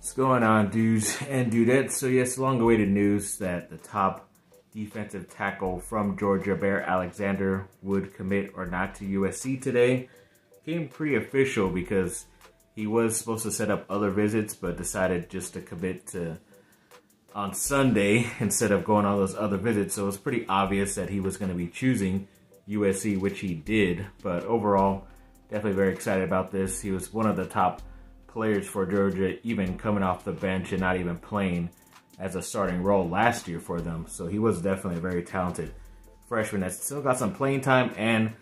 What's going on, dudes and dudettes? So yes, long-awaited news that the top defensive tackle from Georgia, Bear Alexander, would commit or not to USC today. Came pretty official because he was supposed to set up other visits, but decided just to commit on Sunday instead of going on those other visits. So it was pretty obvious that he was going to be choosing USC, which he did. But overall, definitely very excited about this. He was one of the top players for Georgia, even coming off the bench and not even playing as a starting role last year for them. So he was definitely a very talented freshman that still got some playing time and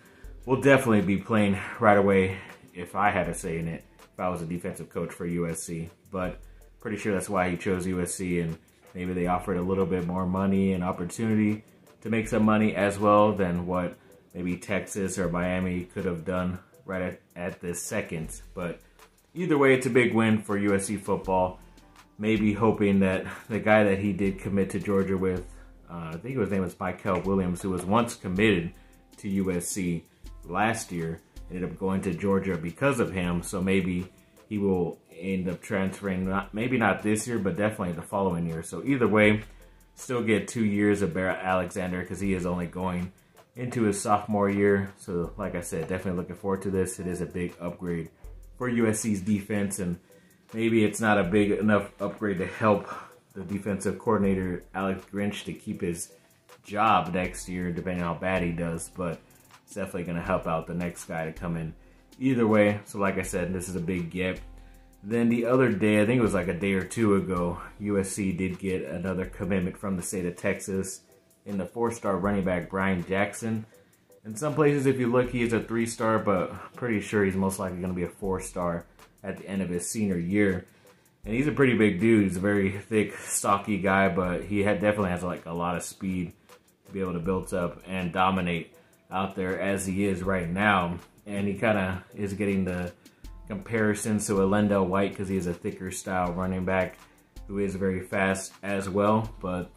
will definitely be playing right away if I had a say in it, if I was a defensive coach for USC. But pretty sure that's why he chose USC, and maybe they offered a little bit more money and opportunity to make some money as well than what maybe Texas or Miami could have done right at this second. But either way, it's a big win for USC football. Maybe hoping that the guy that he did commit to Georgia with, I think his name was Michael Williams, who was once committed to USC last year, ended up going to Georgia because of him. So maybe he will end up transferring, maybe not this year, but definitely the following year. So either way, still get 2 years of Bear Alexander because he is only going into his sophomore year. So like I said, definitely looking forward to this. It is a big upgrade for USC's defense, and maybe it's not a big enough upgrade to help the defensive coordinator, Alex Grinch, to keep his job next year, depending on how bad he does, but it's definitely going to help out the next guy to come in either way. So like I said, this is a big get. Then the other day, I think it was like a day or two ago, USC did get another commitment from the state of Texas in the 4-star running back Bryan Jackson. In some places, if you look, he is a 3-star, but I'm pretty sure he's most likely going to be a 4-star at the end of his senior year. And he's a pretty big dude. He's a very thick, stocky guy, but he definitely has like a lot of speed to be able to build up and dominate out there as he is right now. And he kind of is getting the comparisons to Alendale White because he is a thicker style running back who is very fast as well. But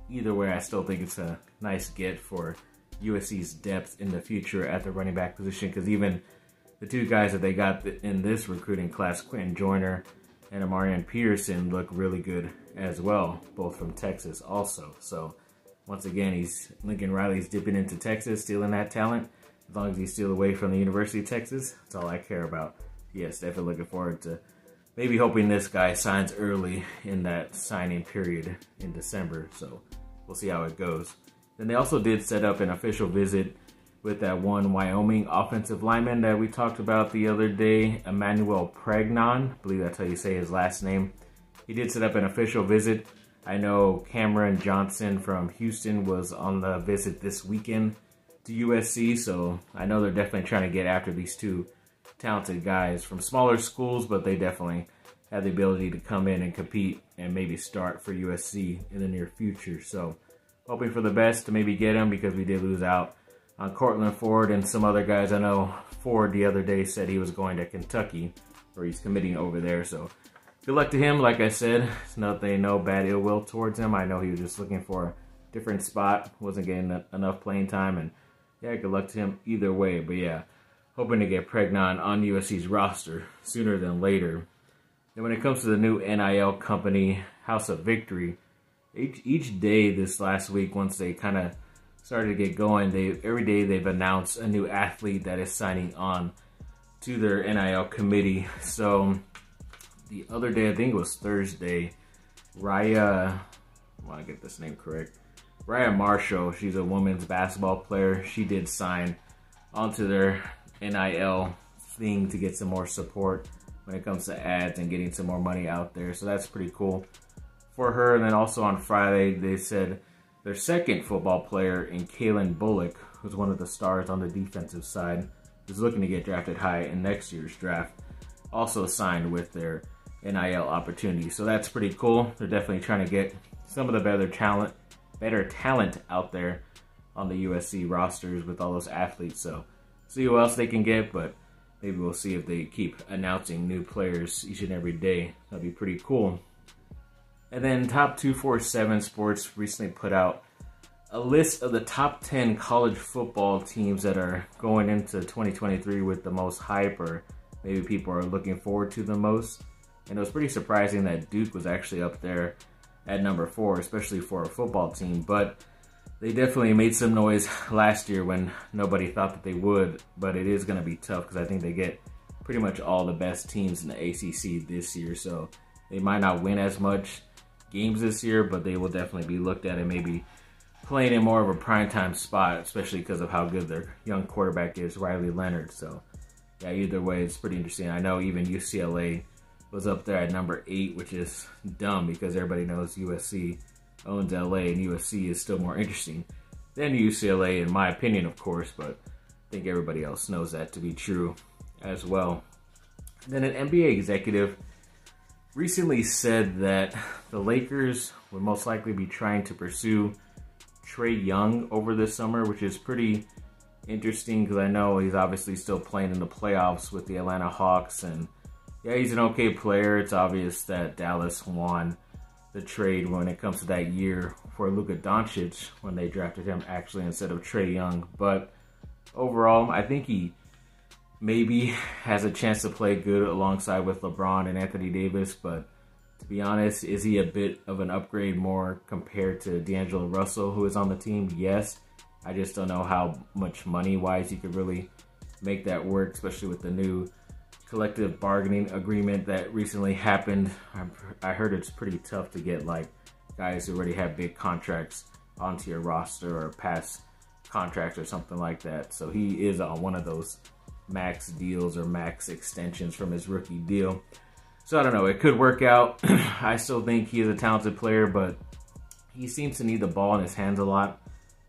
either way, I still think it's a nice get for USC's depth in the future at the running back position, because even the two guys that they got in this recruiting class, Quentin Joyner and Amarian Peterson, look really good as well, both from Texas also. So once again, Lincoln Riley's dipping into Texas, stealing that talent. As long as he's still away from the University of Texas, that's all I care about. Yes, definitely looking forward to maybe hoping this guy signs early in that signing period in December. So we'll see how it goes. Then they also did set up an official visit with that one Wyoming offensive lineman that we talked about the other day, Emmanuel Pregnon. I believe that's how you say his last name. He did set up an official visit. I know Cameron Johnson from Houston was on the visit this weekend to USC, so I know they're definitely trying to get after these two talented guys from smaller schools, but they definitely have the ability to come in and compete and maybe start for USC in the near future. So hoping for the best to maybe get him, because we did lose out on Cortland Ford and some other guys. I know Ford the other day said he was going to Kentucky, or he's committing over there. So good luck to him. Like I said, it's nothing, no bad ill will towards him. I know he was just looking for a different spot, wasn't getting enough playing time, and yeah, good luck to him either way. But yeah, hoping to get Pregnon on USC's roster sooner than later. And when it comes to the new NIL company, House of Victory, each day this last week, once they kind of started to get going, every day they've announced a new athlete that is signing on to their NIL committee. So the other day, I think it was Thursday, Raya, I want to get this name correct, Raya Marshall, she's a women's basketball player. She did sign onto their NIL thing to get some more support when it comes to ads and getting some more money out there. So that's pretty cool for her. And then also on Friday, they said their second football player in Kalen Bullock, who's one of the stars on the defensive side, is looking to get drafted high in next year's draft, also signed with their NIL opportunity. So that's pretty cool. They're definitely trying to get some of the better talent out there on the USC rosters with all those athletes. So see who else they can get, but maybe we'll see if they keep announcing new players each and every day. That'd be pretty cool. And then Top 247 Sports recently put out a list of the top 10 college football teams that are going into 2023 with the most hype, or maybe people are looking forward to the most. And it was pretty surprising that Duke was actually up there at number 4, especially for a football team. But they definitely made some noise last year when nobody thought that they would. But it is going to be tough because I think they get pretty much all the best teams in the ACC this year. So they might not win as much games this year, but they will definitely be looked at and maybe playing in more of a primetime spot, especially because of how good their young quarterback is, Riley Leonard. So yeah, either way, it's pretty interesting. I know even UCLA was up there at number 8, which is dumb because everybody knows USC owns LA, and USC is still more interesting than UCLA, in my opinion, of course, but I think everybody else knows that to be true as well. Then an NBA executive recently said that the Lakers would most likely be trying to pursue Trey Young over this summer, which is pretty interesting because I know he's obviously still playing in the playoffs with the Atlanta Hawks, and yeah, he's an okay player. It's obvious that Dallas won the trade when it comes to that year for Luka Doncic when they drafted him actually instead of Trey Young. But overall, I think he maybe has a chance to play good alongside with LeBron and Anthony Davis. But to be honest, is he a bit of an upgrade more compared to D'Angelo Russell, who is on the team? Yes. I just don't know how much money-wise he could really make that work, especially with the new collective bargaining agreement that recently happened. I heard it's pretty tough to get like guys who already have big contracts onto your roster or past contracts or something like that. So he is on one of those max deals or max extensions from his rookie deal. So I don't know, it could work out. I still think he is a talented player, but he seems to need the ball in his hands a lot,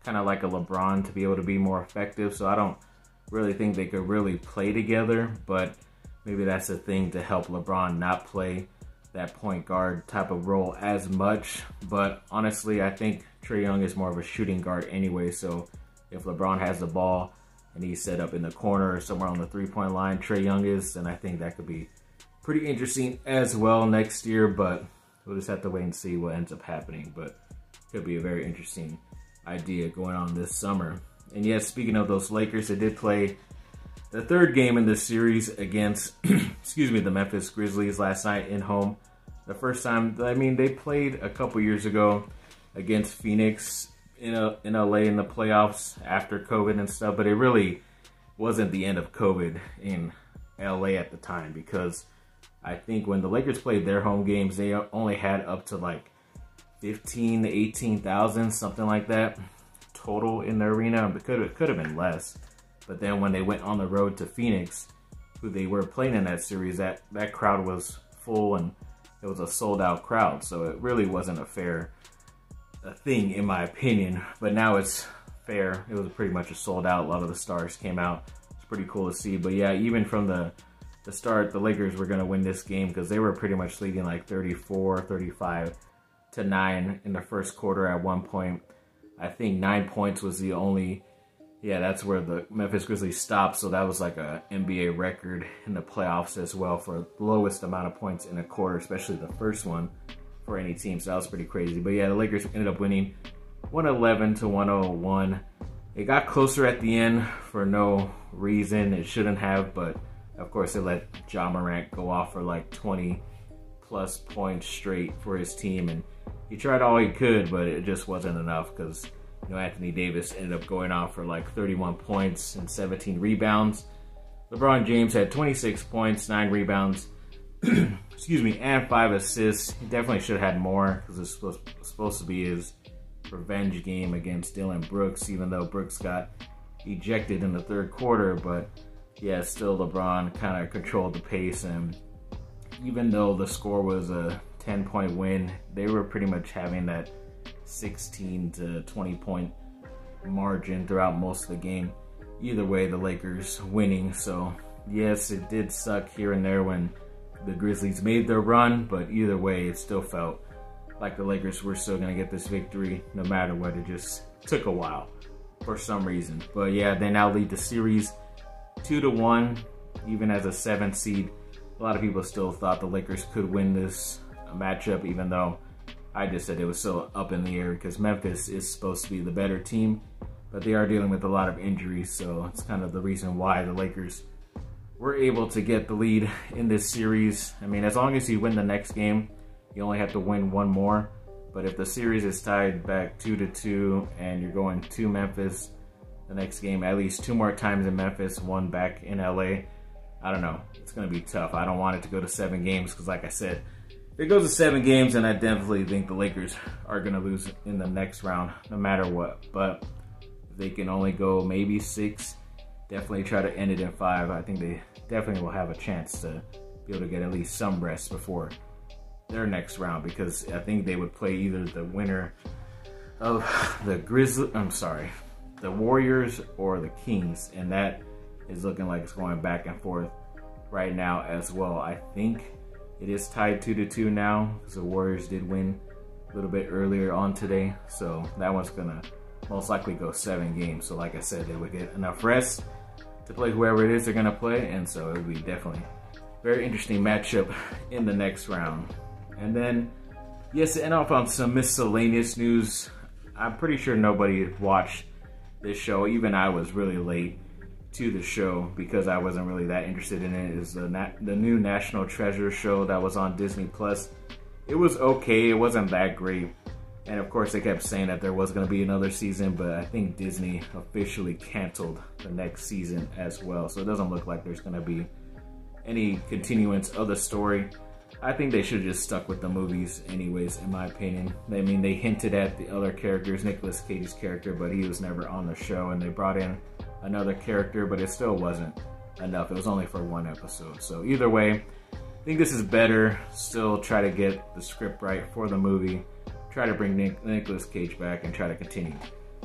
kind of like a LeBron, to be able to be more effective. So I don't really think they could really play together, but maybe that's a thing to help LeBron not play that point guard type of role as much. But honestly, I think Trey Young is more of a shooting guard anyway. So if LeBron has the ball and he's set up in the corner or somewhere on the three-point line, Trey Young is, then I think that could be pretty interesting as well next year. But we'll just have to wait and see what ends up happening. But could be a very interesting idea going on this summer. And yes, speaking of those Lakers, they did play the third game in this series against, excuse me, the Memphis Grizzlies last night in home. The first time, I mean, they played a couple years ago against Phoenix in LA in the playoffs after COVID and stuff, but it really wasn't the end of COVID in LA at the time, because I think when the Lakers played their home games, they only had up to like 15 to 18,000, something like that, total in the arena. It could have been less. But then when they went on the road to Phoenix, who they were playing in that series, that crowd was full and it was a sold out crowd. So it really wasn't a fair thing in my opinion. But now it's fair. It was pretty much a sold out. A lot of the stars came out. It's pretty cool to see. But yeah, even from the start, the Lakers were going to win this game because they were pretty much leading like 35 to 9 in the first quarter at one point. I think 9 points was the only... Yeah, that's where the Memphis Grizzlies stopped, so that was like a NBA record in the playoffs as well for the lowest amount of points in a quarter, especially the first one for any team, so that was pretty crazy. But yeah, the Lakers ended up winning 111 to 101. It got closer at the end for no reason. It shouldn't have, but of course they let Ja Morant go off for like 20-plus points straight for his team, and he tried all he could, but it just wasn't enough because Anthony Davis ended up going off for like 31 points and 17 rebounds. LeBron James had 26 points, 9 rebounds, excuse me, and 5 assists. He definitely should have had more because it's supposed to be his revenge game against Dillon Brooks, even though Brooks got ejected in the third quarter. But yeah, still LeBron kind of controlled the pace, and even though the score was a 10-point win, they were pretty much having that 16 to 20 point margin throughout most of the game. Either way, the Lakers winning. So yes, it did suck here and there when the Grizzlies made their run, but either way, it still felt like the Lakers were still going to get this victory no matter what. It just took a while for some reason. But yeah, they now lead the series 2-1, even as a 7th seed. A lot of people still thought the Lakers could win this matchup, even though I just said it was so up in the air because Memphis is supposed to be the better team, but they are dealing with a lot of injuries, so it's kind of the reason why the Lakers we're able to get the lead in this series. I mean, as long as you win the next game, you only have to win one more. But if the series is tied back 2-2 and you're going to Memphis the next game, at least 2 more times in Memphis, 1 back in LA, I don't know. It's going to be tough. I don't want it to go to 7 games because, like I said, if it goes to 7 games, then I definitely think the Lakers are going to lose in the next round no matter what. But if they can only go maybe 6, definitely try to end it in 5. I think they definitely will have a chance to be able to get at least some rest before their next round, because I think they would play either the winner of the the Warriors or the Kings, and that is looking like it's going back and forth right now as well. I think it is tied 2-2 now because the Warriors did win a little bit earlier on today, so that one's gonna most likely go 7 games. So like I said, they would get enough rest to play whoever it is they're gonna play, and so it would be definitely a very interesting matchup in the next round. And then, yes, to end off on some miscellaneous news, I'm pretty sure nobody watched this show. Even I was really late to the show because I wasn't really that interested in it. It's the new National Treasure show that was on Disney Plus. It was okay. It wasn't that great. And of course, they kept saying that there was going to be another season, but I think Disney officially canceled the next season as well. So it doesn't look like there's going to be any continuance of the story. I think they should have just stuck with the movies anyways, in my opinion. I mean, they hinted at the other characters, Nicolas Cage's character, but he was never on the show, and they brought in another character, but it still wasn't enough. It was only for 1 episode. So either way, I think this is better. Still try to get the script right for the movie. Try to bring Nicolas Cage back and try to continue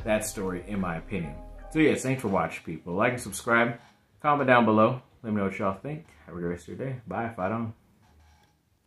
that story, in my opinion. So yes, thanks for watching, people. Like and subscribe. Comment down below. Let me know what y'all think. Have a good rest of your day. Bye. Fight on.